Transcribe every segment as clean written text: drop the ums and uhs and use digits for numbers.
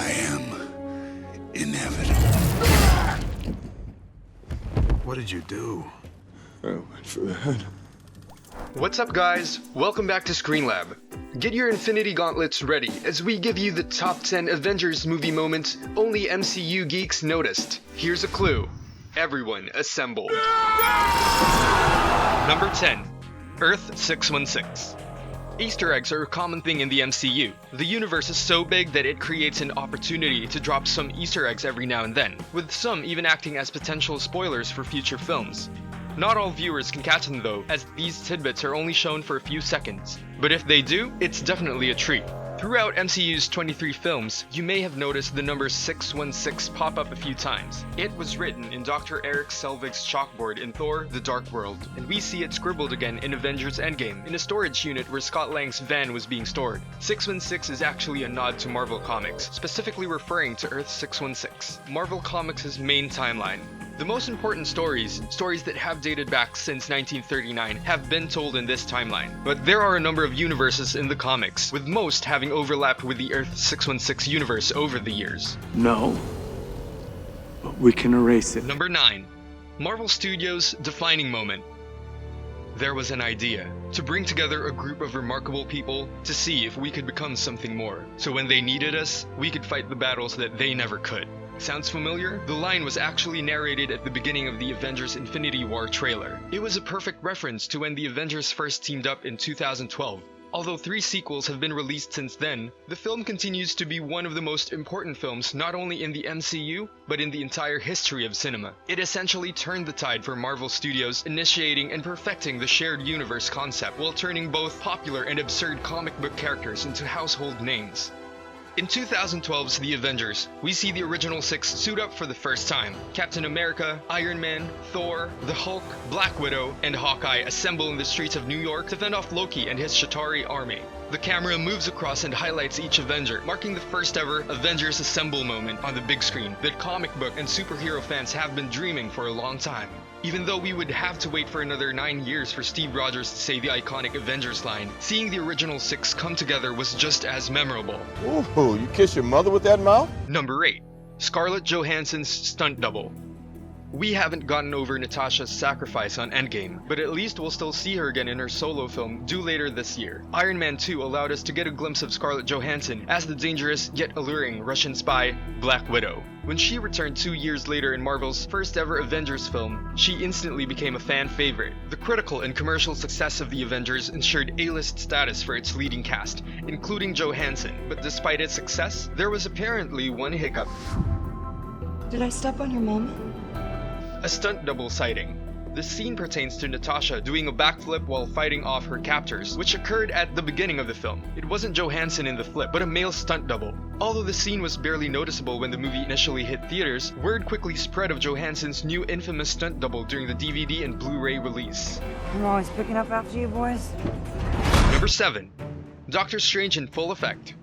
I am inevitable. What did you do? I went for the head. What's up, guys? Welcome back to Screen Lab. Get your Infinity Gauntlets ready as we give you the top 10 Avengers movie moments only MCU geeks noticed. Here's a clue. Everyone assemble. Number 10. Earth 616. Easter eggs are a common thing in the MCU. The universe is so big that it creates an opportunity to drop some Easter eggs every now and then, with some even acting as potential spoilers for future films. Not all viewers can catch them though, as these tidbits are only shown for a few seconds. But if they do, it's definitely a treat. Throughout MCU's 23 films, you may have noticed the number 616 pop up a few times. It was written in Dr. Eric Selvig's chalkboard in Thor: The Dark World, and we see it scribbled again in Avengers Endgame, in a storage unit where Scott Lang's van was being stored. 616 is actually a nod to Marvel Comics, specifically referring to Earth 616, Marvel Comics' main timeline. The most important stories that have dated back since 1939, have been told in this timeline. But there are a number of universes in the comics, with most having overlapped with the Earth 616 universe over the years. No. But we can erase it. Number 9. Marvel Studios' defining moment. There was an idea to bring together a group of remarkable people to see if we could become something more. So when they needed us, we could fight the battles that they never could. Sounds familiar? The line was actually narrated at the beginning of the Avengers Infinity War trailer. It was a perfect reference to when the Avengers first teamed up in 2012. Although 3 sequels have been released since then, the film continues to be one of the most important films not only in the MCU, but in the entire history of cinema. It essentially turned the tide for Marvel Studios, initiating and perfecting the shared universe concept while turning both popular and absurd comic book characters into household names. In 2012's The Avengers, we see the original 6 suit up for the first time. Captain America, Iron Man, Thor, the Hulk, Black Widow, and Hawkeye assemble in the streets of New York to fend off Loki and his Chitauri army. The camera moves across and highlights each Avenger, marking the first ever Avengers Assemble moment on the big screen that comic book and superhero fans have been dreaming for a long time. Even though we would have to wait for another 9 years for Steve Rogers to say the iconic Avengers line, seeing the original 6 come together was just as memorable. Ooh, you kiss your mother with that mouth? Number 8. Scarlett Johansson's stunt double. We haven't gotten over Natasha's sacrifice on Endgame, but at least we'll still see her again in her solo film due later this year. Iron Man 2 allowed us to get a glimpse of Scarlett Johansson as the dangerous yet alluring Russian spy, Black Widow. When she returned 2 years later in Marvel's first ever Avengers film, she instantly became a fan favorite. The critical and commercial success of the Avengers ensured A-list status for its leading cast, including Johansson, but despite its success, there was apparently one hiccup. Did I step on your mom? A stunt double sighting. The scene pertains to Natasha doing a backflip while fighting off her captors, which occurred at the beginning of the film. It wasn't Johansson in the flip, but a male stunt double. Although the scene was barely noticeable when the movie initially hit theaters, word quickly spread of Johansson's new infamous stunt double during the DVD and Blu-ray release. I'm always picking up after you boys. Number 7. Doctor Strange in full effect.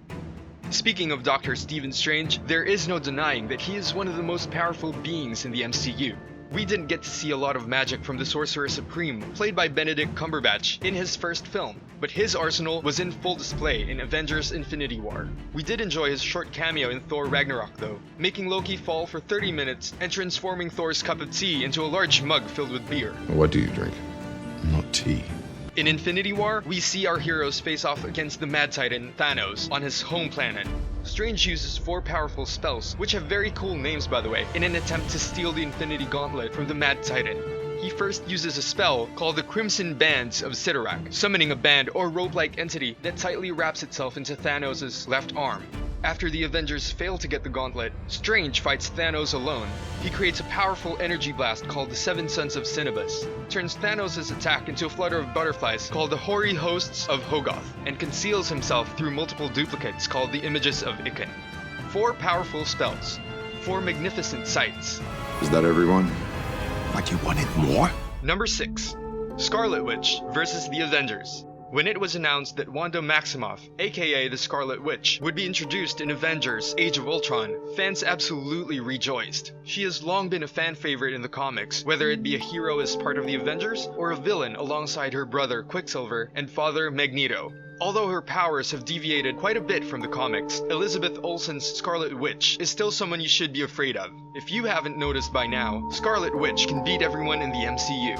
Speaking of Dr. Stephen Strange, there is no denying that he is one of the most powerful beings in the MCU. We didn't get to see a lot of magic from the Sorcerer Supreme, played by Benedict Cumberbatch, in his first film, but his arsenal was in full display in Avengers Infinity War. We did enjoy his short cameo in Thor Ragnarok though, making Loki fall for 30 minutes and transforming Thor's cup of tea into a large mug filled with beer. What do you drink? Not tea. In Infinity War, we see our heroes face off against the Mad Titan, Thanos, on his home planet. Strange uses 4 powerful spells, which have very cool names by the way, in an attempt to steal the Infinity Gauntlet from the Mad Titan. He first uses a spell called the Crimson Bands of Cyttorak, summoning a band or rope-like entity that tightly wraps itself into Thanos' left arm. After the Avengers fail to get the gauntlet, Strange fights Thanos alone. He creates a powerful energy blast called the Seven Sons of Cinnabus, turns Thanos' attack into a flutter of butterflies called the Hoary Hosts of Hogoth, and conceals himself through multiple duplicates called the Images of Ikken. 4 powerful spells, 4 magnificent sights. Is that everyone? Like you wanted more? Number 6. Scarlet Witch versus the Avengers. When it was announced that Wanda Maximoff, aka the Scarlet Witch, would be introduced in Avengers Age of Ultron, fans absolutely rejoiced. She has long been a fan favorite in the comics, whether it be a hero as part of the Avengers, or a villain alongside her brother Quicksilver and father Magneto. Although her powers have deviated quite a bit from the comics, Elizabeth Olsen's Scarlet Witch is still someone you should be afraid of. If you haven't noticed by now, Scarlet Witch can beat everyone in the MCU.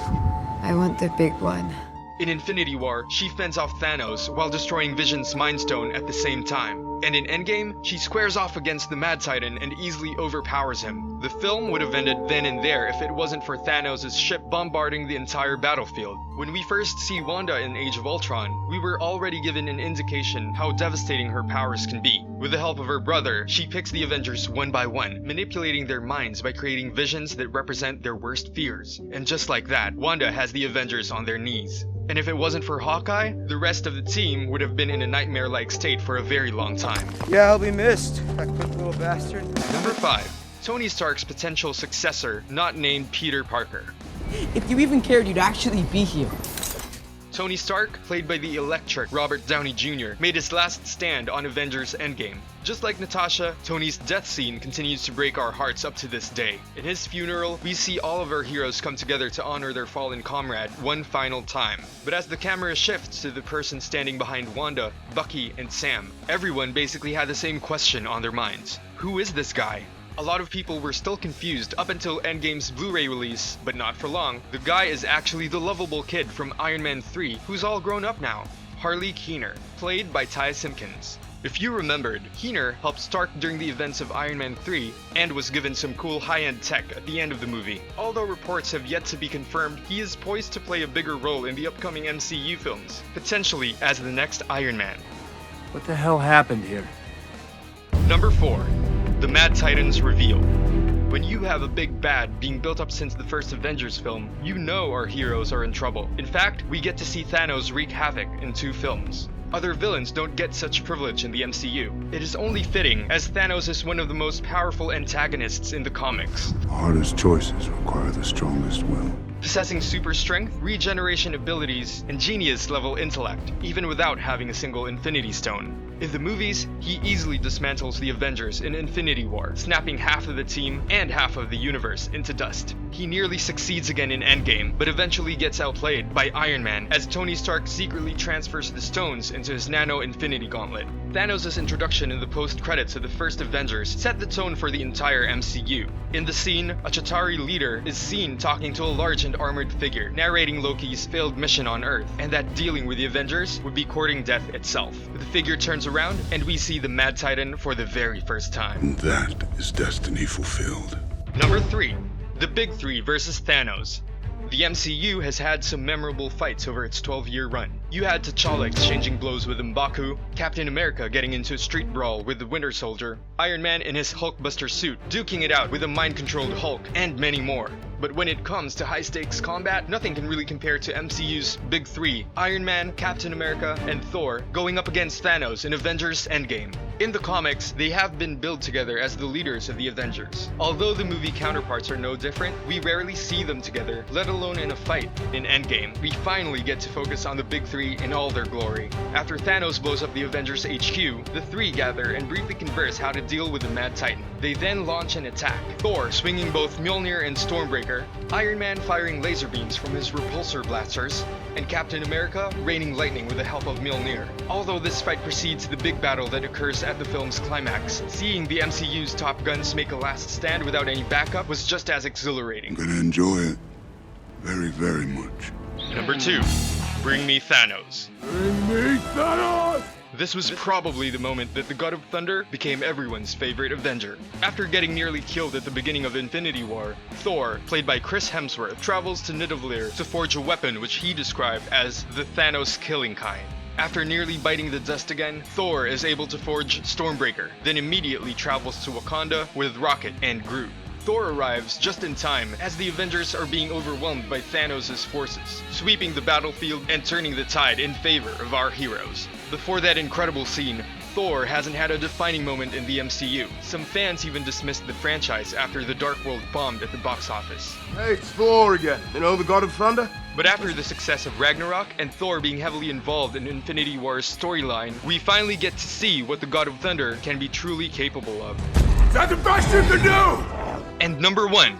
I want the big one. In Infinity War, she fends off Thanos while destroying Vision's Mind Stone at the same time. And in Endgame, she squares off against the Mad Titan and easily overpowers him. The film would have ended then and there if it wasn't for Thanos' ship bombarding the entire battlefield. When we first see Wanda in Age of Ultron, we were already given an indication how devastating her powers can be. With the help of her brother, she picks the Avengers one by one, manipulating their minds by creating visions that represent their worst fears. And just like that, Wanda has the Avengers on their knees. And if it wasn't for Hawkeye, the rest of the team would have been in a nightmare-like state for a very long time. Yeah, I'll be missed. That quick little bastard. Number 5. Tony Stark's potential successor, not named Peter Parker. If you even cared, you'd actually be here. Tony Stark, played by the electric Robert Downey Jr., made his last stand on Avengers Endgame. Just like Natasha, Tony's death scene continues to break our hearts up to this day. In his funeral, we see all of our heroes come together to honor their fallen comrade one final time. But as the camera shifts to the person standing behind Wanda, Bucky, and Sam, everyone basically had the same question on their minds. Who is this guy? A lot of people were still confused up until Endgame's Blu-ray release, but not for long. The guy is actually the lovable kid from Iron Man 3, who's all grown up now. Harley Keener, played by Ty Simpkins. If you remembered, Keener helped Stark during the events of Iron Man 3 and was given some cool high-end tech at the end of the movie. Although reports have yet to be confirmed, he is poised to play a bigger role in the upcoming MCU films, potentially as the next Iron Man. What the hell happened here? Number 4. The Mad Titans reveal. When you have a big bad being built up since the first Avengers film, you know our heroes are in trouble. In fact, we get to see Thanos wreak havoc in 2 films. Other villains don't get such privilege in the MCU. It is only fitting, as Thanos is one of the most powerful antagonists in the comics. The hardest choices require the strongest will. Possessing super strength, regeneration abilities, and genius-level intellect, even without having a single Infinity Stone. In the movies, he easily dismantles the Avengers in Infinity War, snapping half of the team and half of the universe into dust. He nearly succeeds again in Endgame, but eventually gets outplayed by Iron Man as Tony Stark secretly transfers the stones into his Nano Infinity Gauntlet. Thanos' introduction in the post-credits of the first Avengers set the tone for the entire MCU. In the scene, a Chitauri leader is seen talking to a large and armored figure, narrating Loki's failed mission on Earth, and that dealing with the Avengers would be courting death itself. The figure turns around, and we see the Mad Titan for the very first time. And that is destiny fulfilled. Number 3. The Big Three versus Thanos. The MCU has had some memorable fights over its 12-year run. You had T'Challa exchanging blows with M'Baku, Captain America getting into a street brawl with the Winter Soldier, Iron Man in his Hulkbuster suit duking it out with a mind-controlled Hulk, and many more. But when it comes to high-stakes combat, nothing can really compare to MCU's Big Three, Iron Man, Captain America, and Thor, going up against Thanos in Avengers Endgame. In the comics, they have been billed together as the leaders of the Avengers. Although the movie counterparts are no different, we rarely see them together, let alone in a fight. In Endgame, we finally get to focus on the Big Three in all their glory. After Thanos blows up the Avengers HQ, the three gather and briefly converse how to deal with the Mad Titan. They then launch an attack, Thor swinging both Mjolnir and Stormbreaker, Iron Man firing laser beams from his repulsor blasters, and Captain America raining lightning with the help of Mjolnir. Although this fight precedes the big battle that occurs at the film's climax, seeing the MCU's top guns make a last stand without any backup was just as exhilarating. I'm gonna enjoy it. Very, very much. Number 2. Bring me Thanos. Bring me Thanos! This was probably the moment that the God of Thunder became everyone's favorite Avenger. After getting nearly killed at the beginning of Infinity War, Thor, played by Chris Hemsworth, travels to Nidavellir to forge a weapon which he described as the Thanos killing kind. After nearly biting the dust again, Thor is able to forge Stormbreaker, then immediately travels to Wakanda with Rocket and Groot. Thor arrives just in time as the Avengers are being overwhelmed by Thanos' forces, sweeping the battlefield and turning the tide in favor of our heroes. Before that incredible scene, Thor hasn't had a defining moment in the MCU. Some fans even dismissed the franchise after The Dark World bombed at the box office. Hey, it's Thor again. You know the God of Thunder? But after the success of Ragnarok and Thor being heavily involved in Infinity War's storyline, we finally get to see what the God of Thunder can be truly capable of. That's the best you can do! And number 1,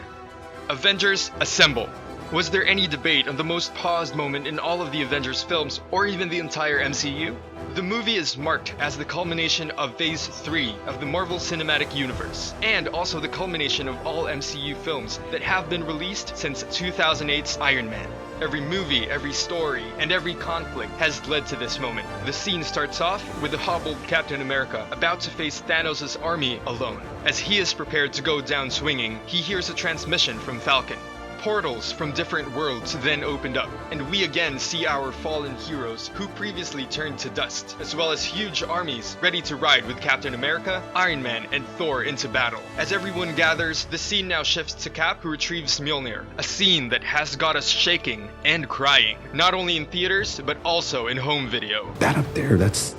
Avengers Assemble. Was there any debate on the most paused moment in all of the Avengers films, or even the entire MCU? The movie is marked as the culmination of Phase 3 of the Marvel Cinematic Universe, and also the culmination of all MCU films that have been released since 2008's Iron Man. Every movie, every story, and every conflict has led to this moment. The scene starts off with the hobbled Captain America about to face Thanos' army alone. As he is prepared to go down swinging, he hears a transmission from Falcon. Portals from different worlds then opened up, and we again see our fallen heroes who previously turned to dust, as well as huge armies ready to ride with Captain America, Iron Man, and Thor into battle. As everyone gathers, the scene now shifts to Cap, who retrieves Mjolnir, a scene that has got us shaking and crying, not only in theaters, but also in home video. That up there, that's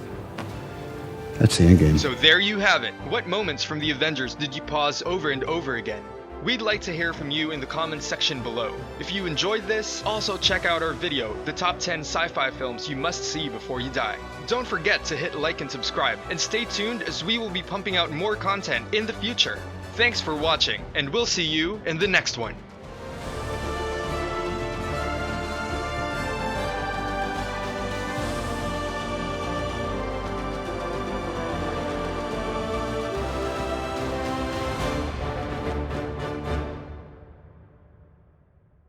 the endgame. So there you have it. What moments from the Avengers did you pause over and over again? We'd like to hear from you in the comments section below. If you enjoyed this, also check out our video, the top 10 sci-fi films you must see before you die. Don't forget to hit like and subscribe, and stay tuned as we will be pumping out more content in the future. Thanks for watching, and we'll see you in the next one.